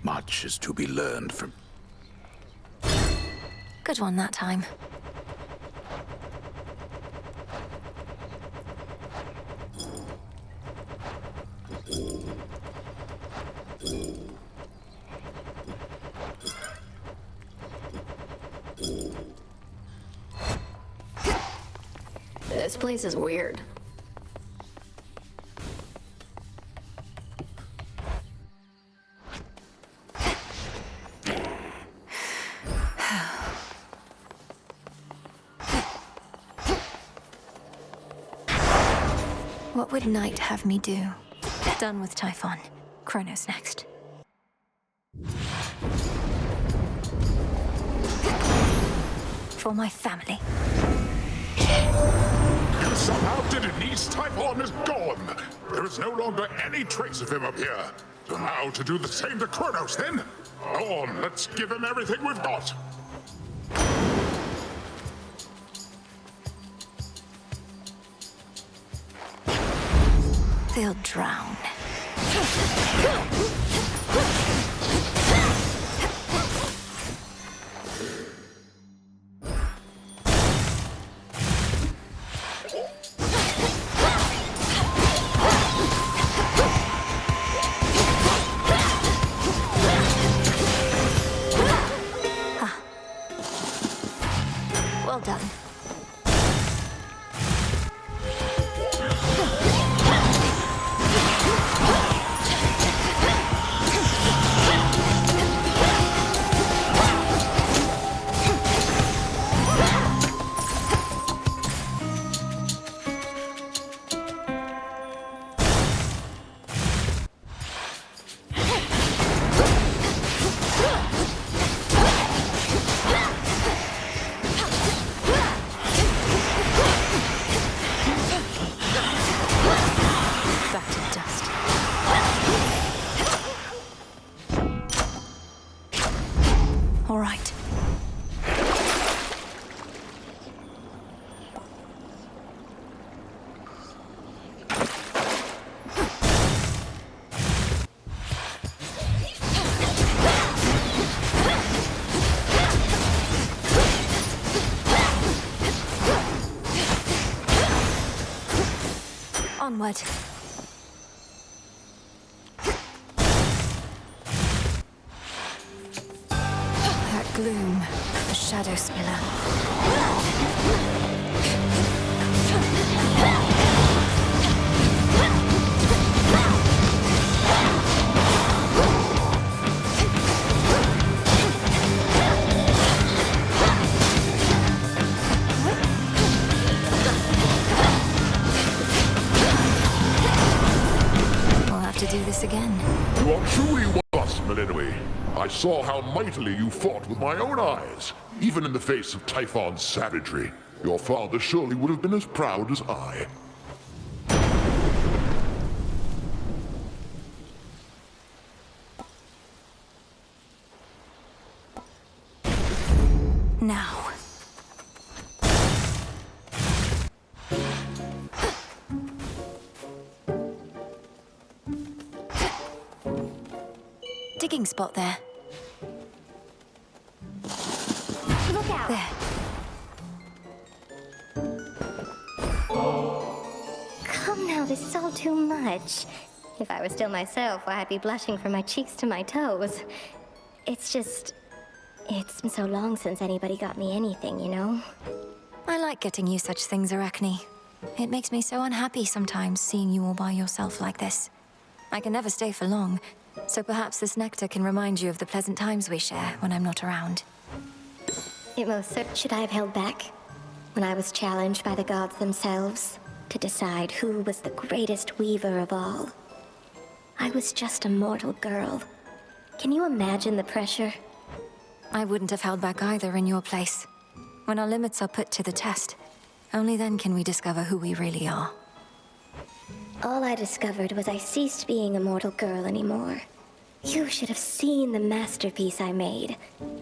Much is to be learned from... Good one that time. This place is weird. What would Night have me do? Done with Typhon. Chronos next. For my family. Somehow Diddy's Typhon is gone. There is no longer any trace of him up here. So now to do the same to Chronos, then? Go on, let's give him everything we've got. They'll drown. Well done. All right. Onward. Gloom, the shadow spiller. We'll have to do this again. You are truly one of us, Melinoi. I saw how mightily you fought with my own eyes. Even in the face of Typhon's savagery, your father surely would have been as proud as I. Now. Digging spot there. Look out! There. Come now, this is all too much. If I were still myself, why I'd be blushing from my cheeks to my toes. It's just... it's been so long since anybody got me anything, you know? I like getting you such things, Arachne. It makes me so unhappy sometimes seeing you all by yourself like this. I can never stay for long, so perhaps this nectar can remind you of the pleasant times we share when I'm not around. It most certainly should I have held back when I was challenged by the gods themselves to decide who was the greatest weaver of all. I was just a mortal girl. Can you imagine the pressure? I wouldn't have held back either in your place. When our limits are put to the test, only then can we discover who we really are. All I discovered was I ceased being a mortal girl anymore. You should have seen the masterpiece I made.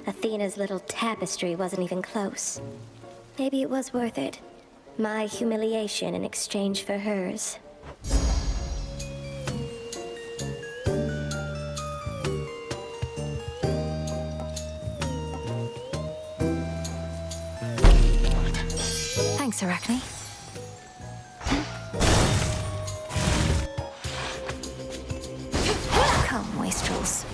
Athena's little tapestry wasn't even close. Maybe it was worth it. My humiliation in exchange for hers. Thanks, Arachne. Come, wastrels.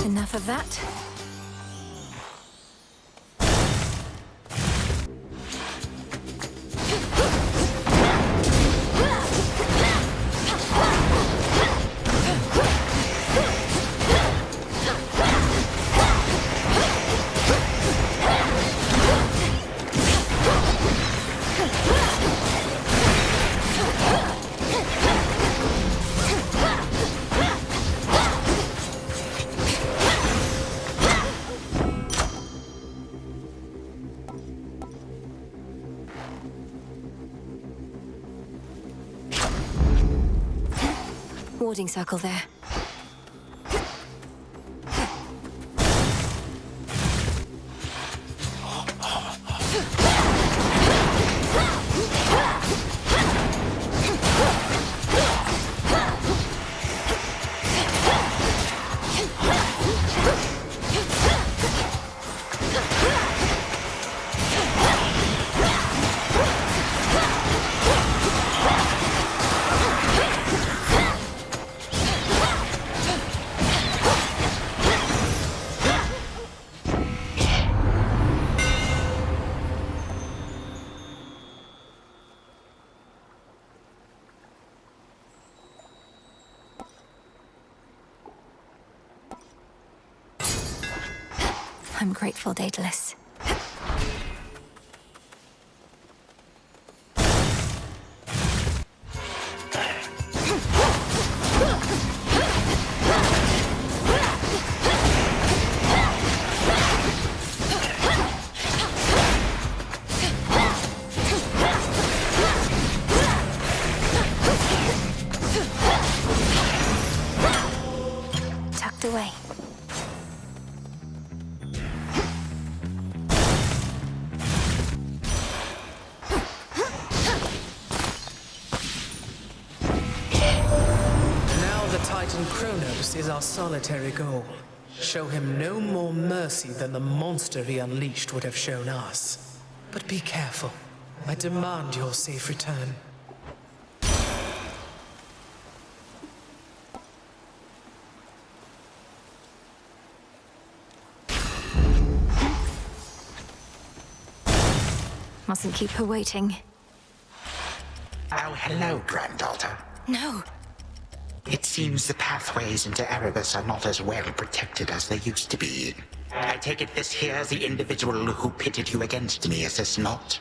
Enough of that. Warding circle there. I'm grateful, Daedalus. Tucked away. Titan Chronos is our solitary goal. Show him no more mercy than the monster he unleashed would have shown us. But be careful. I demand your safe return. Mustn't keep her waiting. Oh, hello, granddaughter. No. It seems the pathways into Erebus are not as well protected as they used to be. I take it this here's the individual who pitted you against me, is this not?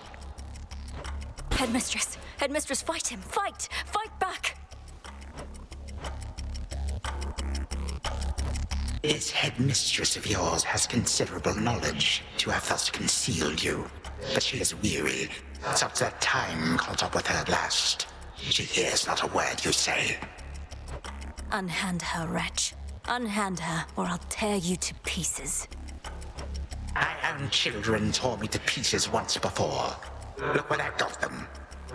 Headmistress! Headmistress, fight him! Fight! Fight back! This headmistress of yours has considerable knowledge to have thus concealed you. But she is weary. Since that time caught up with her last, she hears not a word you say. Unhand her, wretch. Unhand her, or I'll tear you to pieces. My own children tore me to pieces once before. Look what I've got them.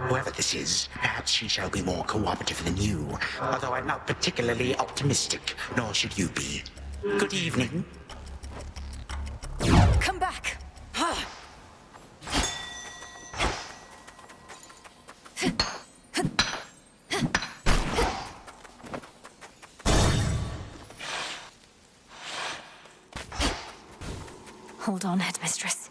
Whoever this is, perhaps she shall be more cooperative than you, although I'm not particularly optimistic, nor should you be. Good evening. Come back! Hold on, Headmistress.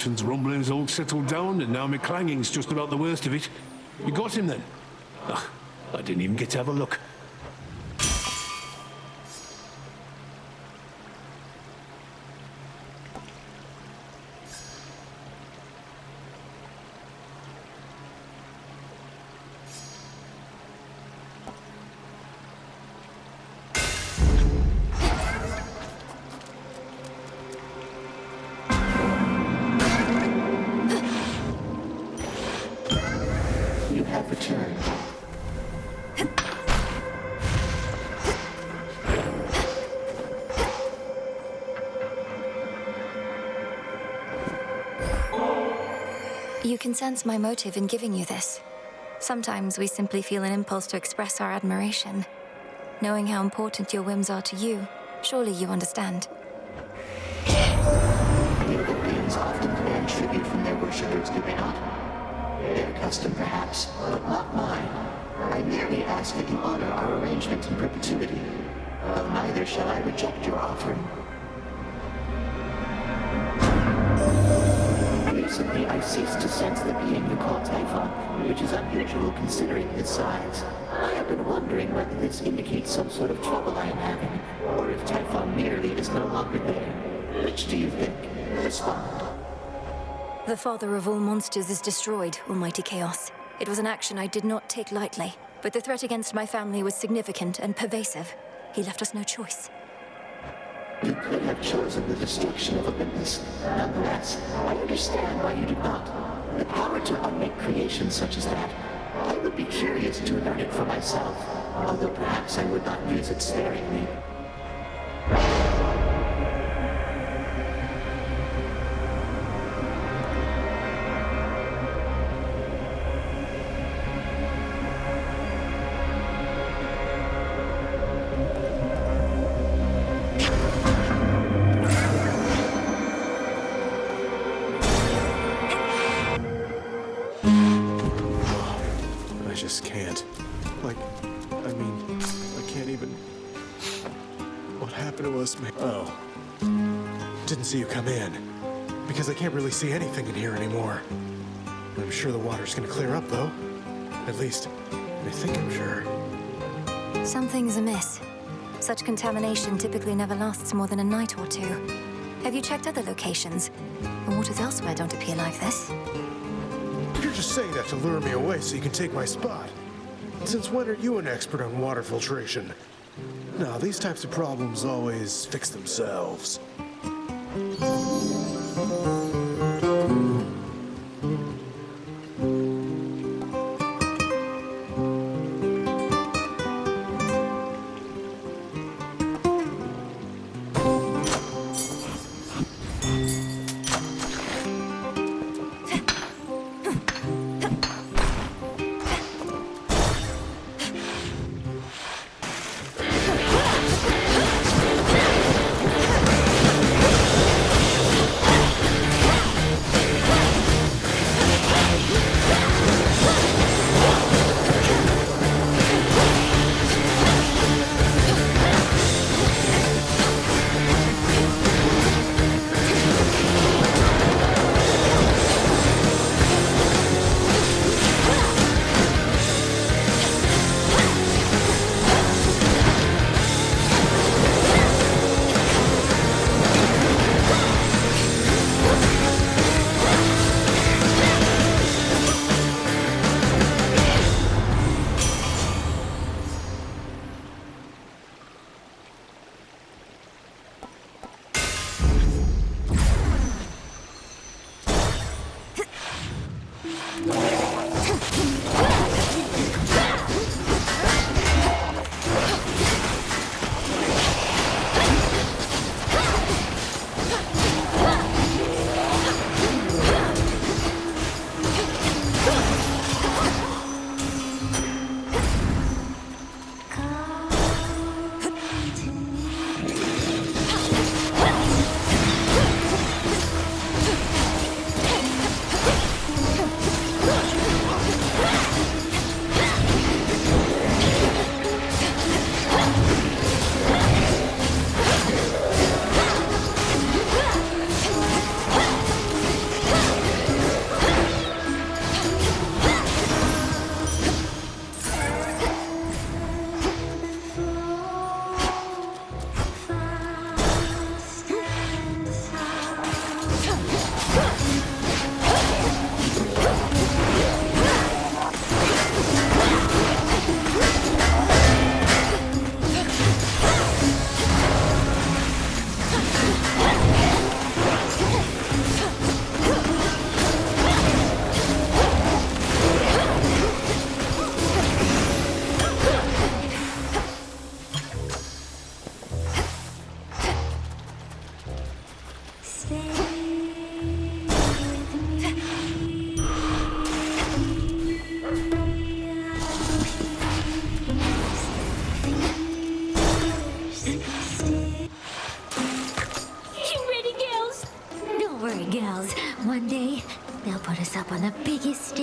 mountain's rumbling's all settled down, and now my clanging's just about the worst of it. You got him then? Ugh, I didn't even get to have a look. You have returned. You can sense my motive in giving you this. Sometimes we simply feel an impulse to express our admiration. Knowing how important your whims are to you, surely you understand. Beautiful beings often demand tribute from their worshippers, do they not? Their custom, perhaps, but not mine. I merely ask that you honor our arrangement in perpetuity. Though neither shall I reject your offering. Recently, I ceased to sense the being you call Typhon, which is unusual considering his size. I have been wondering whether this indicates some sort of trouble I am having, or if Typhon merely is no longer there. Which do you think? Respond. The father of all monsters is destroyed, Almighty Chaos. It was an action I did not take lightly, but the threat against my family was significant and pervasive. He left us no choice. You could have chosen the destruction of Olympus. Nonetheless, I understand why you did not. The power to unmake creations such as that, I would be curious to learn it for myself, although perhaps I would not use it sparingly. I just can't. Like, I mean, I can't even... What happened to us, man? Oh. Didn't see you come in. Because I can't really see anything in here anymore. I'm sure the water's gonna clear up, though. At least, I think I'm sure. Something's amiss. Such contamination typically never lasts more than a night or two. Have you checked other locations? The waters elsewhere don't appear like this. You're just saying that to lure me away so you can take my spot. Since when are you an expert on water filtration? No, these types of problems always fix themselves.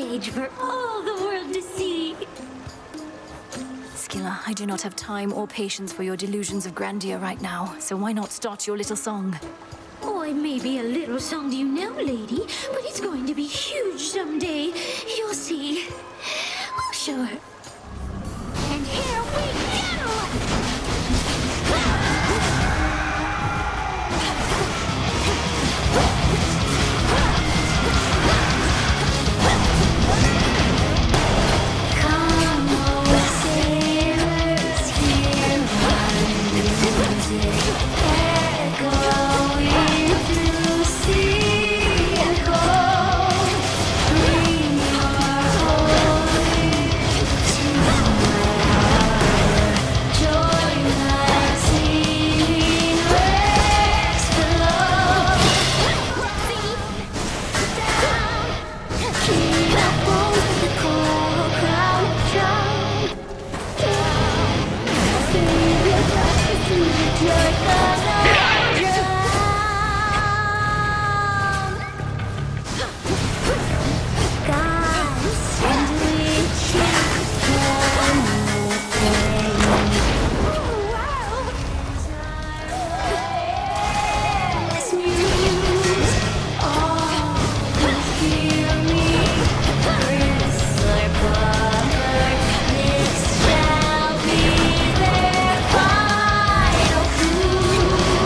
stage for all the world to see. Scylla, I do not have time or patience for your delusions of grandeur right now, so why not start your little song? Oh, it may be a little song to you now, lady, but it's going to be huge someday. You'll see. We'll show her. And here we go! Come on, sailors, hear my music. Echoing through sea and cold. Bring your holy to my heart. Join my singing waves below. Down, keep up with the cold crowd. Drown, drown. Save your life to your color. This shall be their final coup.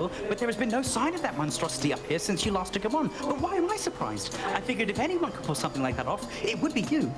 still, but there has been no sign of that monstrosity up here since you last took him on. But why am I surprised? I figured if anyone could pull something like that off, it would be you.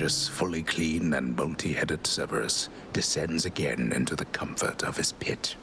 Narcissus, fully clean and multi-headed Cerberus, descends again into the comfort of his pit.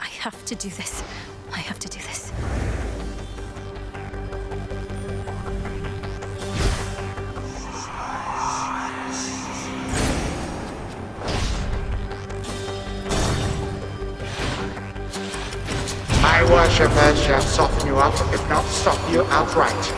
I have to do this. I have to do this. My worshippers shall soften you up, if not stop you outright.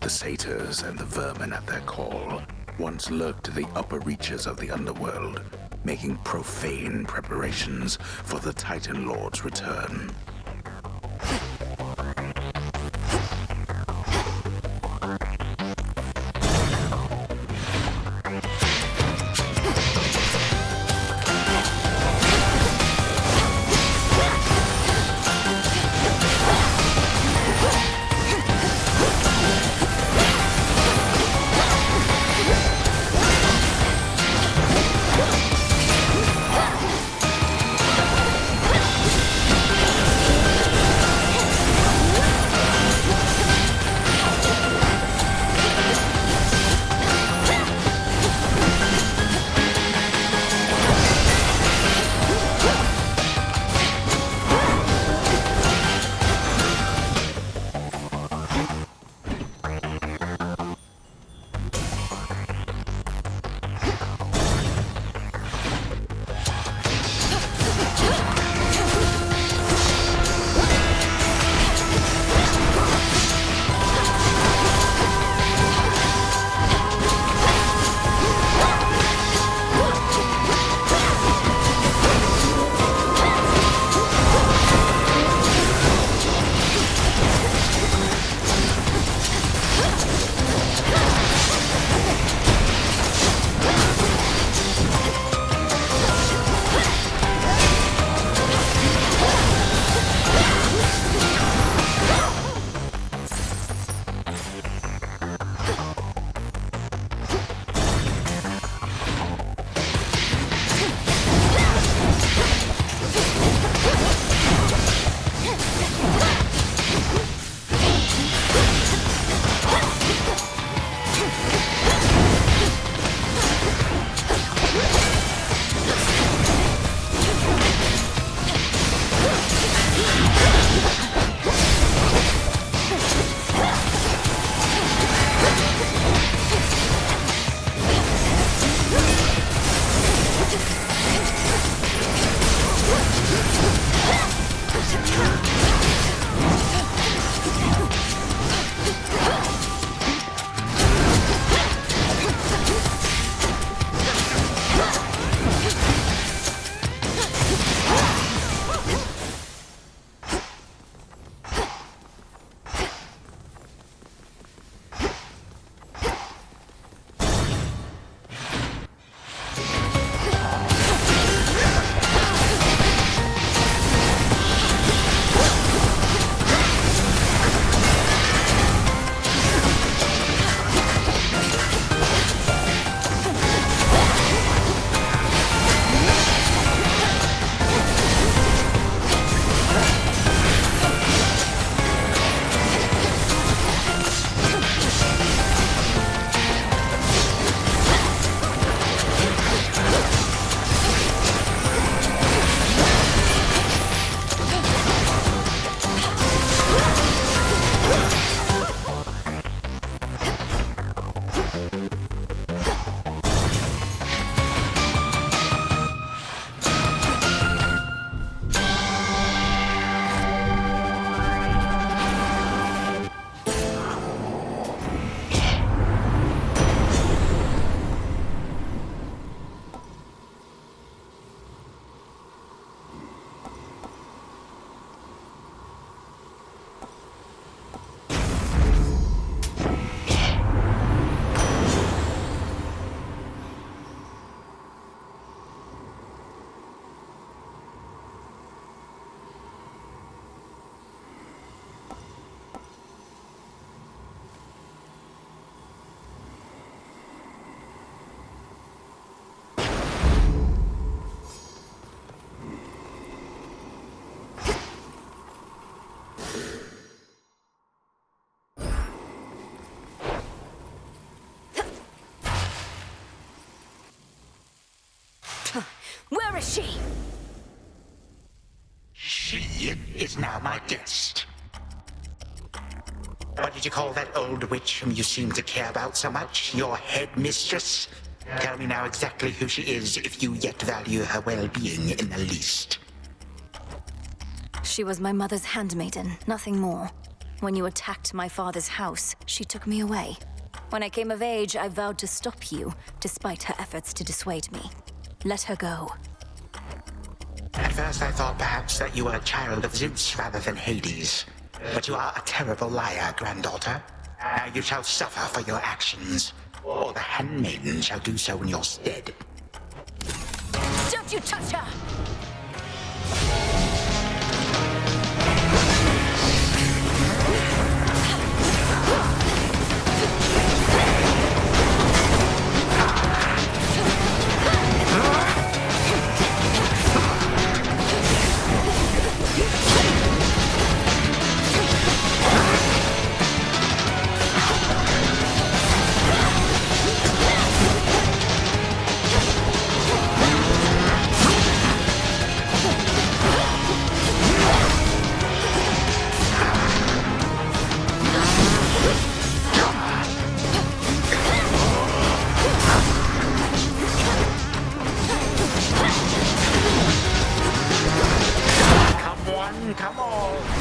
The satyrs and the vermin at their call once lurked the upper reaches of the underworld, making profane preparations for the Titan Lord's return. Where is she? She is now my guest. What did you call that old witch whom you seem to care about so much? Your headmistress? Tell me now exactly who she is, if you yet value her well-being in the least. She was my mother's handmaiden, nothing more. When you attacked my father's house, she took me away. When I came of age, I vowed to stop you, despite her efforts to dissuade me. Let her go. At first I thought perhaps that you were a child of Zeus rather than Hades. But you are a terrible liar, granddaughter. Now you shall suffer for your actions, or the handmaiden shall do so in your stead. Don't you touch her! Come on!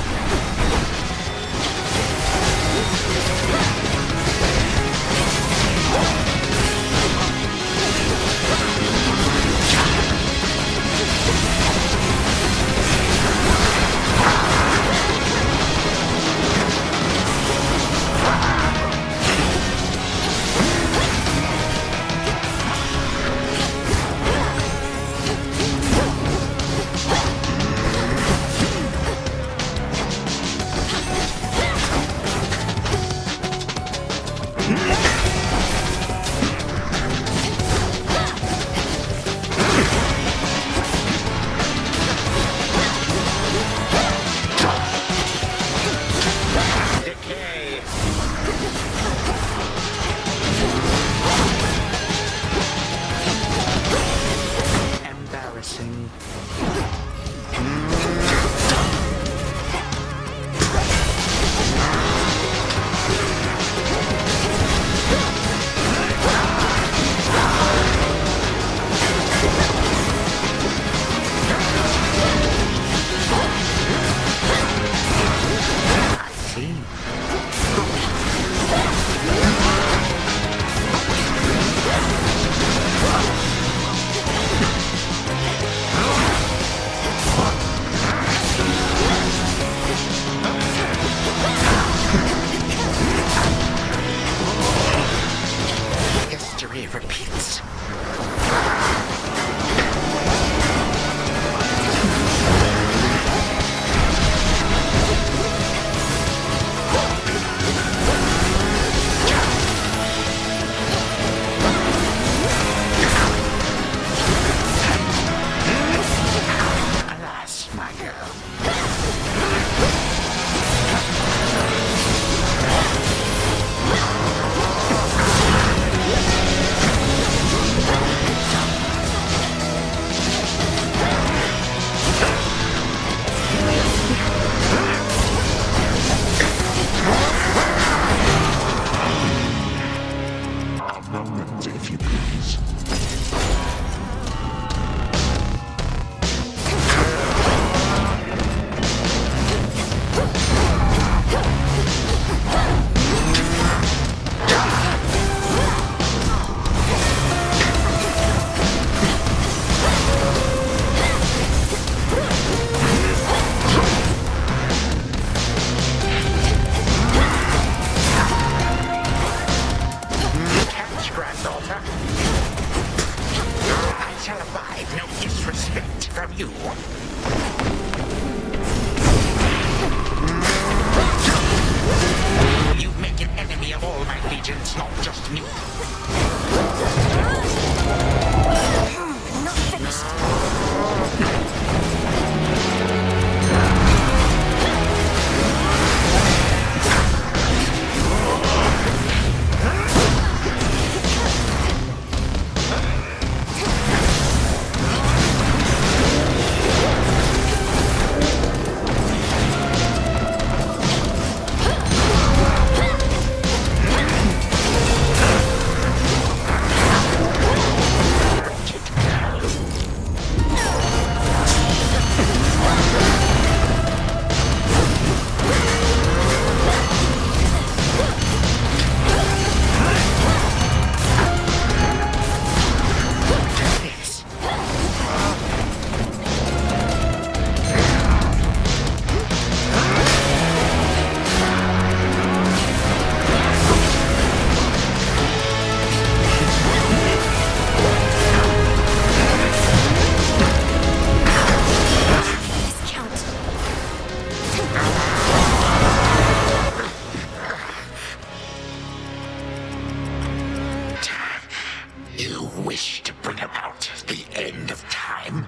wish to bring about the end of time?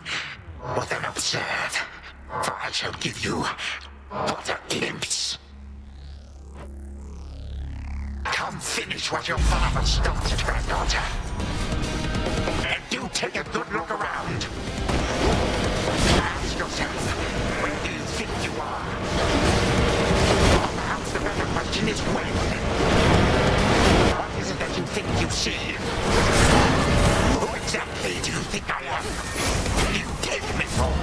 Well then observe, for I shall give you but a glimpse. Come finish what your father started, granddaughter. And do take a good look around. Ask yourself, where do you think you are? Or perhaps the better question is when. What is it that you think you see? Who exactly do you think I am? You take me for?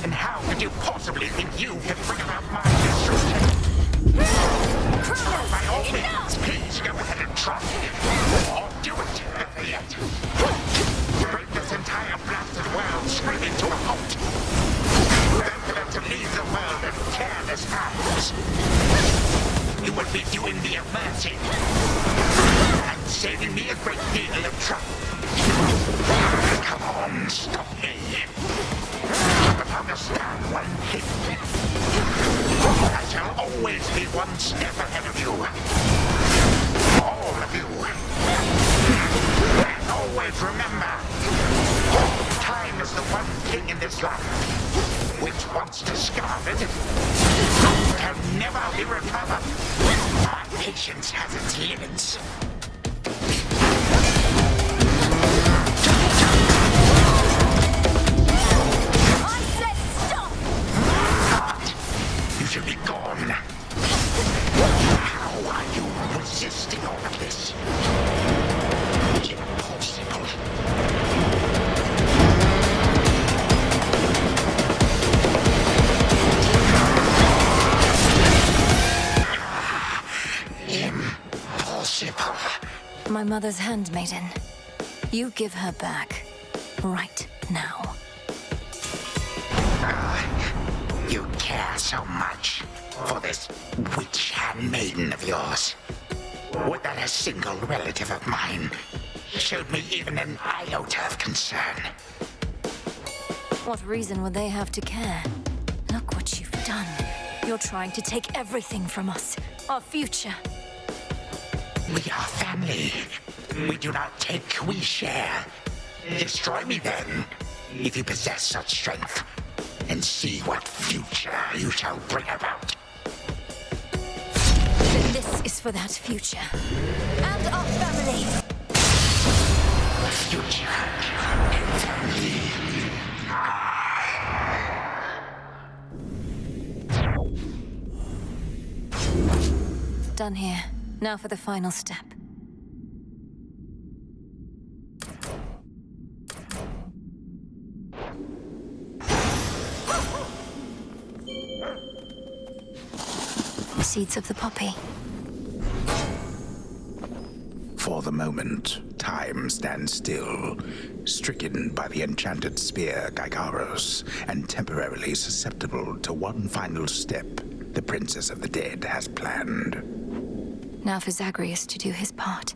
And how could you possibly think you can bring about my destruction? By all means, please go ahead and try. Or do it, better yet. Bring this entire blasted world screaming to a halt. Then for them to leave the world in careless hands. You would be doing me a mercy. And saving me a great deal of trouble. Come on, stop me. But understand one thing. I shall always be one step ahead of you. All of you. And always remember, time is the one thing in this life which, once discarded, can never be recovered. My patience has its limits. You should be gone. How are you resisting all of this? Impossible. Impossible. My mother's handmaiden. You give her back. Right now. You care so much for this witch handmaiden of yours. Would that a single relative of mine showed me even an iota of concern? What reason would they have to care? Look what you've done. You're trying to take everything from us. Our future. We are family. We do not take, we share. Destroy me then, if you possess such strength, and see what future you shall bring about. This is for that future. And our family. Future. Family. Done here. Now for the final step. Seeds of the poppy. For the moment, time stands still, stricken by the enchanted spear Gygaros, and temporarily susceptible to one final step the Princess of the Dead has planned. Now for Zagreus to do his part.